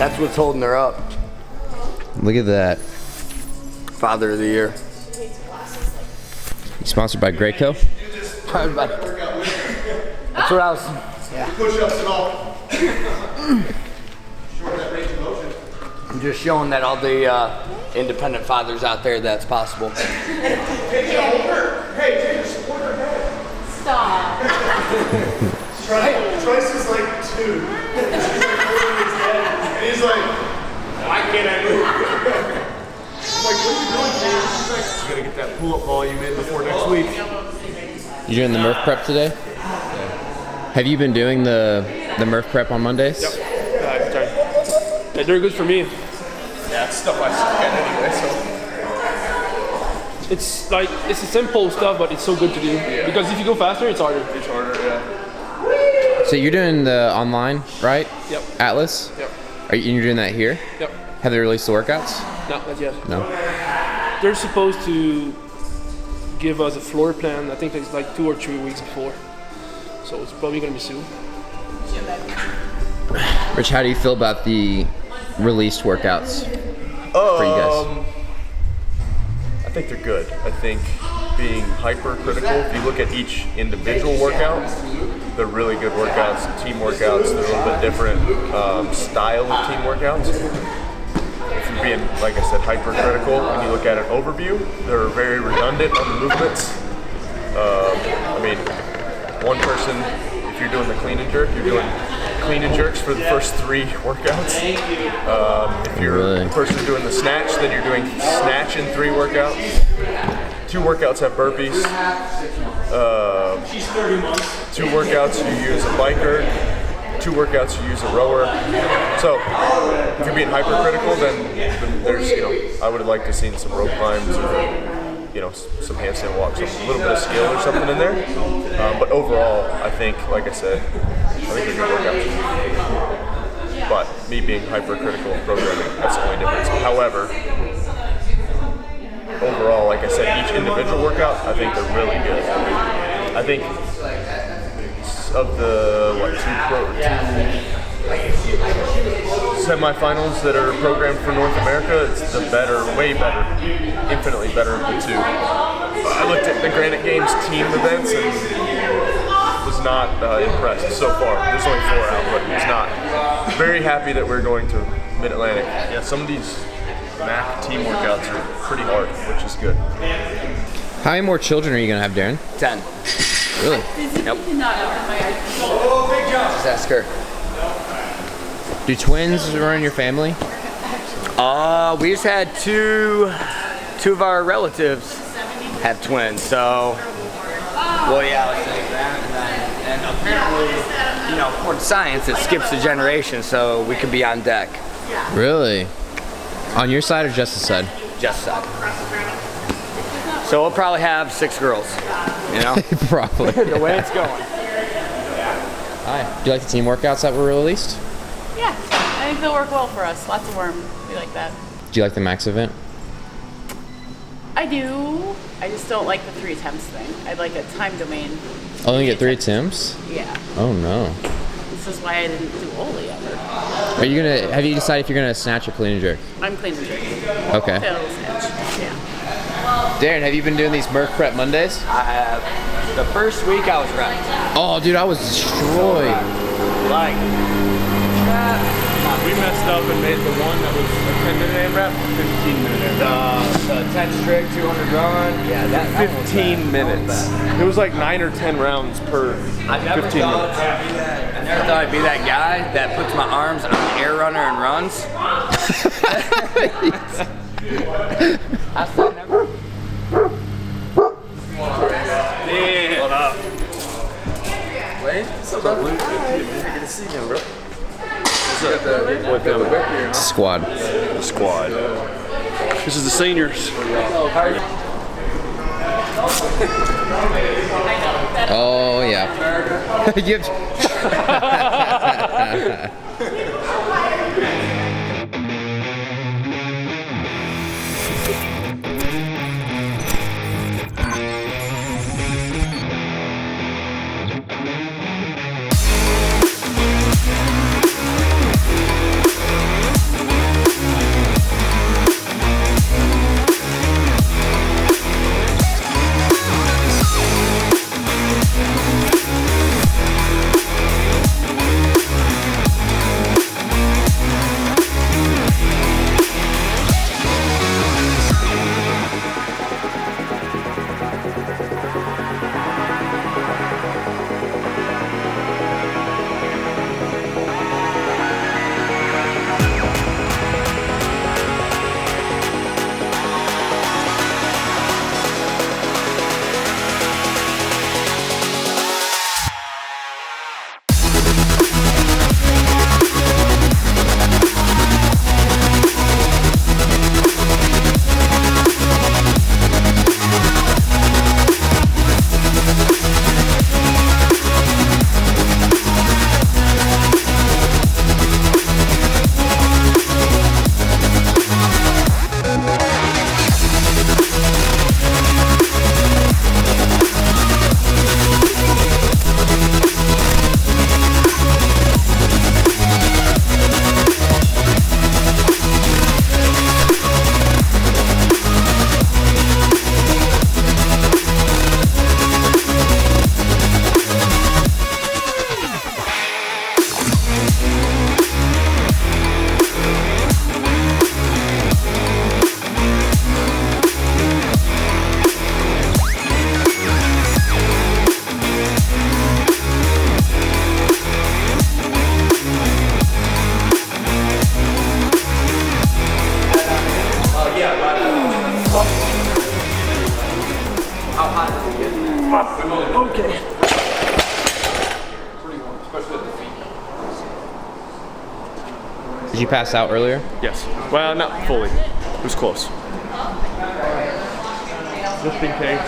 That's what's holding her up. Look at that. Father of the Year. Sponsored by Graco. That's what I was. Yeah. Push-ups and all. I'm just showing that all the independent fathers out there that's possible. Hey, Jay, support her head. Stop. Trice is like 2. She's like holding his head. And he's like, why can't I move? I'm like, what are you doing, Jay? She's like, you gotta get that pull-up volume in before next week. You doing the Murph prep today? Have you been doing the Murph prep on Mondays? Yep. Yeah, they're good for me. Yeah, it's stuff I suck at anyway, so. It's like, it's a simple stuff, but it's so good to do. Yeah. Because if you go faster, it's harder. It's harder, yeah. So you're doing the online, right? Yep. Atlas? Yep. You're doing that here? Yep. Have they released the workouts? No, not yet. No. They're supposed to give us a floor plan. I think it's like 2 or 3 weeks before. So it's probably gonna be soon. Rich, how do you feel about the released workouts for you guys? I think they're good. I think being hypercritical, if you look at each individual workout, they're really good workouts, team workouts. They're a little bit different style of team workouts. If you're being, like I said, hypercritical, when you look at an overview, they're very redundant on the movements. I mean, one person, if you're doing the clean and jerk, you're doing clean and jerks for the first 3 workouts. If you're a person doing the snatch, then you're doing snatch in 3 workouts. 2 workouts have burpees. 2 workouts you use a biker. 2 workouts you use a rower. So if you're being hypercritical, then there's, I would have liked to have seen some rope climbs or, some handstand walks, a little bit of skill or something in there. But overall, I think, like I said, they're good workouts. But me being hypercritical of programming, that's the only difference. However, overall, like I said, each individual workout, I think they're really good. I think of the, 2 semifinals that are programmed for North America, it's the better, way better, infinitely better of the 2. I looked at the Granite Games team events and was not impressed so far. There's only 4 out, but was not. Very happy that we're going to Mid-Atlantic. Yeah, some of these MAC team workouts are pretty hard, which is good. How many more children are you going to have, Darren? 10. Really? Yep. Just ask her. Do twins run in your family? We just had two of our relatives have twins, so well, yeah, let's say that, and apparently, according to science, it skips a generation, so we could be on deck. Really? On your side or Jess's side? Just side. So we'll probably have 6 girls. Probably. The way it's going. Hi. Do you like the team workouts that were released? Yeah, I think they'll work well for us. Lots of worm. We like that. Do you like the Max event? I do. I just don't like the 3 attempts thing. I'd like a time domain. Only get 3 attempts? Yeah. Oh no. This is why I didn't do Oli ever. Are you have you decided if you're gonna snatch or clean and jerk? I'm clean and jerky. Okay. Tail snatch. Yeah. Darren, have you been doing these Murph Prep Mondays? I have. The first week I was wrecked. Oh, dude, I was destroyed. Like, We messed up and made the one that was a 10-minute AMRAP 15-minute AMRAP. the 10 strict, 200 run. Yeah, that 15 minutes. It was like 9 or 10 rounds per 15 I never minutes. thought I'd be that guy that puts my arms on an air runner and runs. I thought never. Yeah. Hold up. Wait, what's up, Luke? Good to see you, bro. With them. Squad. Squad. This is the seniors. Oh yeah. Did you pass out earlier? Yes. Well, not fully. It was close. Just in case.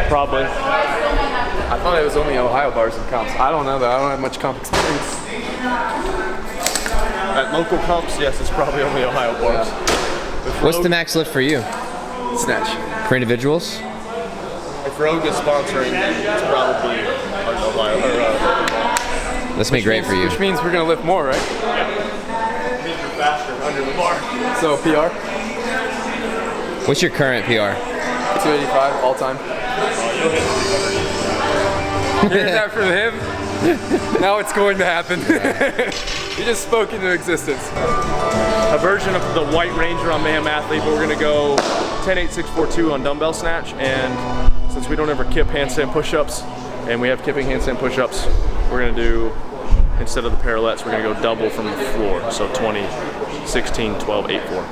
Probably. I thought it was only Ohio bars and comps. I don't know though. I don't have much comp experience. At local comps, yes, it's probably only Ohio bars. What's the max lift for you? Snatch. For individuals? If Rogue is sponsoring, it's probably Ohio. That's gonna be great for you. Which means we're gonna lift more, right? Means you're faster under the bar. So PR, What's your current PR? 285 all time. Hear that from him? Now it's going to happen. He just spoke into existence. A version of the White Ranger on Mayhem Athlete, but we're gonna go 10-8-6-4-2 on dumbbell snatch. And since we don't ever kip handstand push-ups, and we have kipping handstand push-ups, we're gonna do, instead of the parallettes, we're gonna go double from the floor. So 20, 16, 12, 8, 4.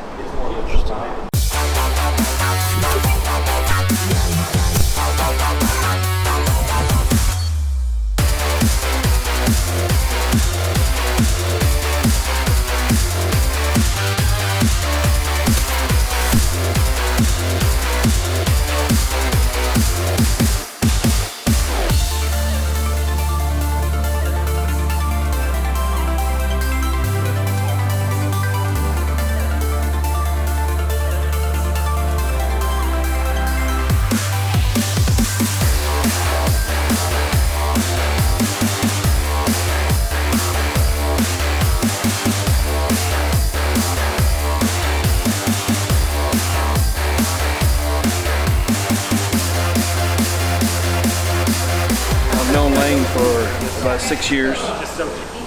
I've known Lane for about 6 years,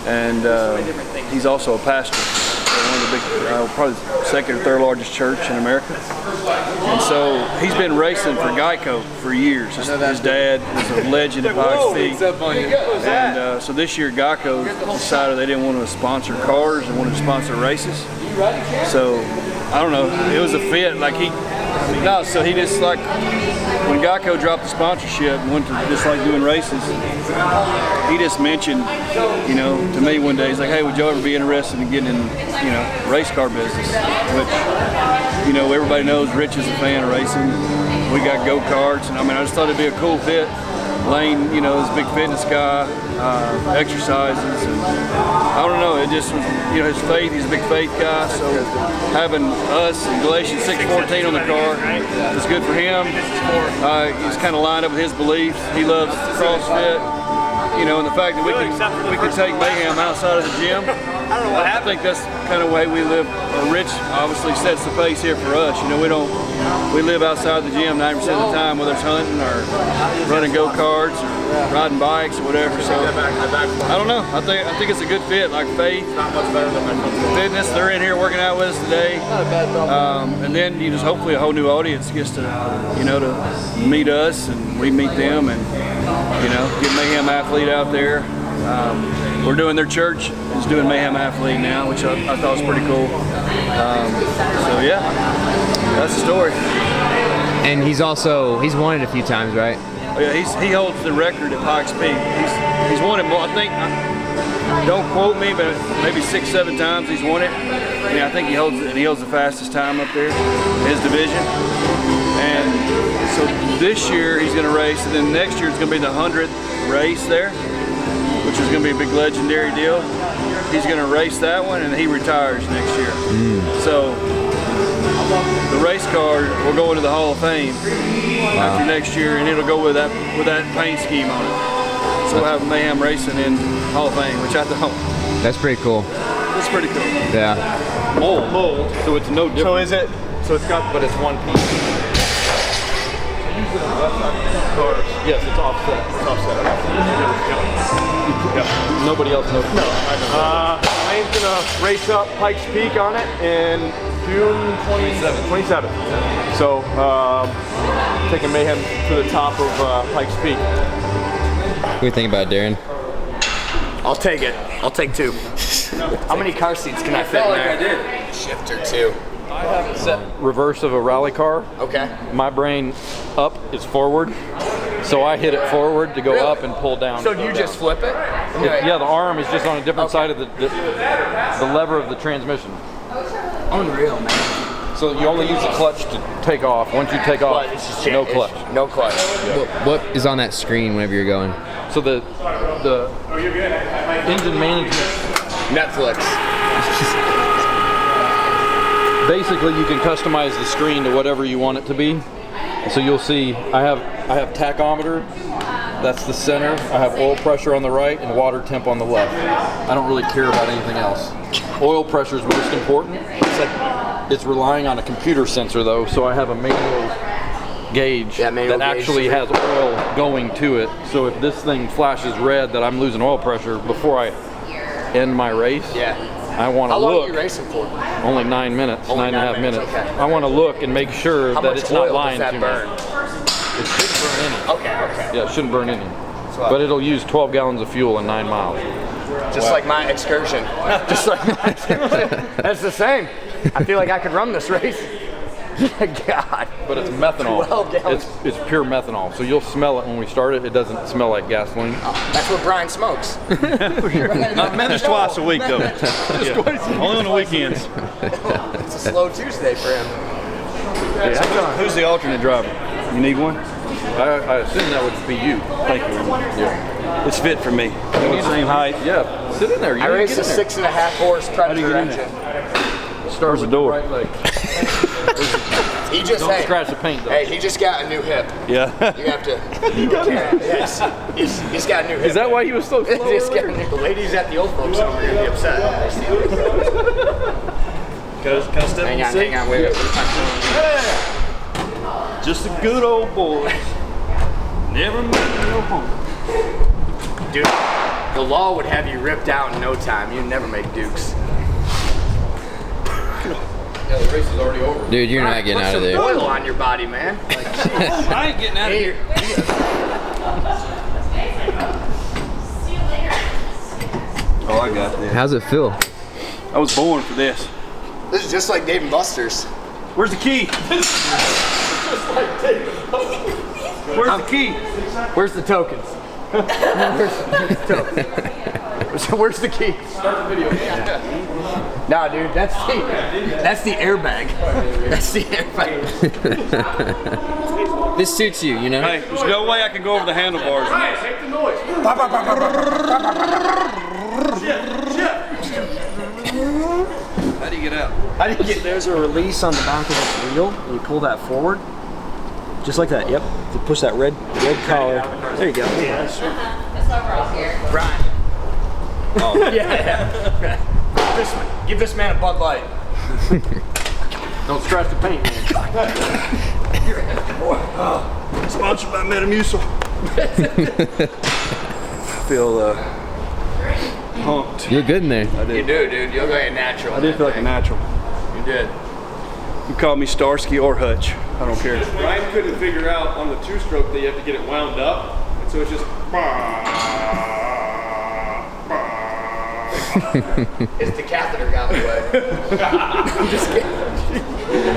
and he's also a pastor at one of the big, probably the second or third largest church in America. And so he's been racing for Geico for years. His dad was a legend at Pikes Peak. And so this year Geico decided they didn't want to sponsor cars, they wanted to sponsor races. So I don't know, it was a fit. Like so he just like, when Geico dropped the sponsorship and went to just like doing races, he just mentioned, you know, to me one day, he's like, hey, would you ever be interested in getting in, you know, race car business? Which, you know, everybody knows Rich is a fan of racing. We got go-karts, and I mean, I just thought it'd be a cool fit. Lane, you know, is a big fitness guy, exercises, and I don't know, it just was, you know, his faith, he's a big faith guy, so having us in Galatians 6:14 on the car is good for him. He's kind of lined up with his beliefs. He loves CrossFit, you know, and the fact that we can take Mayhem outside of the gym. I think that's kind of the way we live. Rich obviously sets the pace here for us. You know, we live outside the gym 90% of the time, whether it's hunting or running go-karts or riding bikes or whatever. So I don't know. I think it's a good fit. Like Faith, fitness, they're in here working out with us today. And then you just hopefully a whole new audience gets to, you know, to meet us and we meet them, and you know, get Mayhem Athlete out there. We're doing their church is doing Mayhem Athlete now, which I thought was pretty cool. So yeah, that's the story. And he's won it a few times, right? Oh yeah, he holds the record at Pikes Peak. He's won it more. I think, don't quote me, but maybe 6-7 times he's won it. Yeah, I think he holds the fastest time up there in his division. And so this year he's going to race, and then next year it's going to be the 100th race there, which is going to be a big legendary deal. He's going to race that one, and he retires next year. So the race car will go into the Hall of Fame after next year, and it'll go with that paint scheme on it. So we'll have Mayhem Racing in Hall of Fame, which I thought That's pretty cool. it's pretty cool. Yeah. Mold. So it's no different. So is it? So it's got, but it's one piece. Yes, it's offset. It's offset. Yeah. Nobody else knows. No, I Lane's gonna race up Pikes Peak on it in June 27th. So taking Mayhem to the top of Pikes Peak. What do you think about it, Darren? I'll take it. I'll take 2. How many car seats can I fit in there? Shift or two. I have it set reverse of a rally car. Okay. My brain up is forward, So I hit it forward to go Really? up and pull down. So to go you down. just flip it? Yeah, the arm is just on a different side of the lever of the transmission. Unreal, man. So you only use the clutch to take off. Once you take off, But it's just no clutch. No clutch. What is on that screen whenever you're going? So the engine management, Netflix. basically you can customize the screen to whatever you want it to be. So you'll see I have tachometer, that's the center. I have oil pressure on the right and water temp on the left. I don't really care about anything else. Oil pressure is most important. It's relying on a computer sensor though, so I have a manual gauge manual that gauge. actually has oil going to it. So if this thing flashes red that I'm losing oil pressure before I end my race, Yeah. I want to How long look. are you racing for? Only 9 minutes, Only 9.5 minutes, minutes. okay. I want to look and make sure How that much it's oil not lying does to that burn? me. It shouldn't burn any. Okay. Yeah, it shouldn't burn any. But it'll use 12 gallons of fuel in 9 miles. Just like my excursion. Just like my excursion. That's the same. I feel like I could run this race. God. But it's methanol. 12 gallons. It's pure methanol. So you'll smell it when we start it. It doesn't smell like gasoline. That's what Brian smokes. Just twice a week though. Only on the weekends. It's a slow Tuesday for him. Who's the alternate driver? You need one? I assume that would be you. Thank you. Yeah. It's fit for me. We're the same height. Yeah. Sit in there. You I need to race get a in there. 6.5 horse Predator get in engine. Start with the door? Right leg. He just Don't scratch the paint though. Hey, he just got a new hip. Yeah. You have to. Yes. He's got a new hip. Is that why he was so slow? He's got a new, the ladies at the old folks home are gonna be upset. Can I step Hang in on, the seat? hang on, wait. Just a good old boy. Never made no home. Dude, the law would have you ripped out in no time. You'd never make dukes. Yeah, the race is already over. Dude, you're not getting Put out of some there. oil on your body, man. Like, I ain't getting out of here. Oh, I got this. How's it feel? I was born for this. this is just like Dave and Buster's. Where's the key? Where's the key? Where's the tokens? Where's the key? Start the video. Nah, dude, that's the airbag. That's the airbag. This suits you, you know? Hey, there's no way I can go over the handlebars. Make the noise. How do you get out? How do you get There's a release on the back of this wheel, and you pull that forward, just like that. Yep. You push that red collar. There you go. Brian? Oh. yeah. Give this man a Bud Light. Don't scratch the paint, man. Sponsored by Metamucil. I feel pumped. You're good in there. I did. You do, dude. You look like a natural. I did feel like a natural. You did. You call me Starsky or Hutch. I don't care. Brian couldn't figure out on the two-stroke that you have to get it wound up, and so it's just. It's the catheter got in the way. I'm just kidding.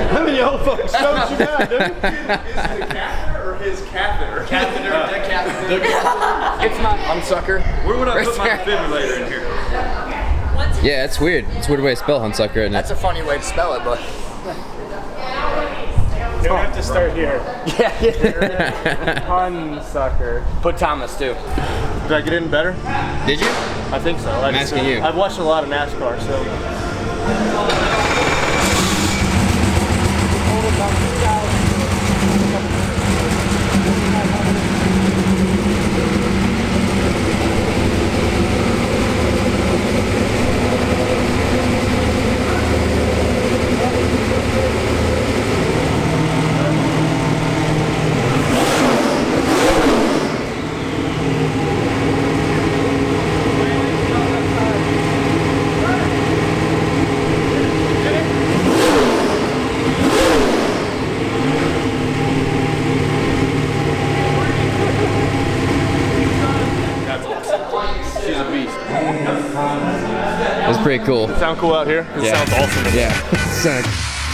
How many old folks strokes you got, dude? Is it the catheter or his catheter? Catheter, the catheter. It's not unsucker. Where would I put my Right there. defibrillator in here? Yeah, it's weird. It's a weird way to spell Hunsucker, isn't That's it? a funny way to spell it, but. You don't have to start here. Yeah. Hunsucker. Put Thomas too. Did I get in better? Did you? I think so. I'm asking you. I've watched a lot of NASCAR, so. She's a beast. That's pretty cool. Sound cool out here? It sounds awesome. Yeah.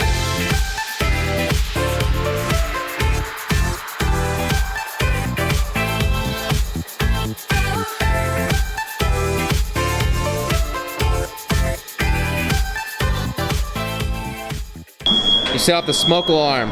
You set off the smoke alarm.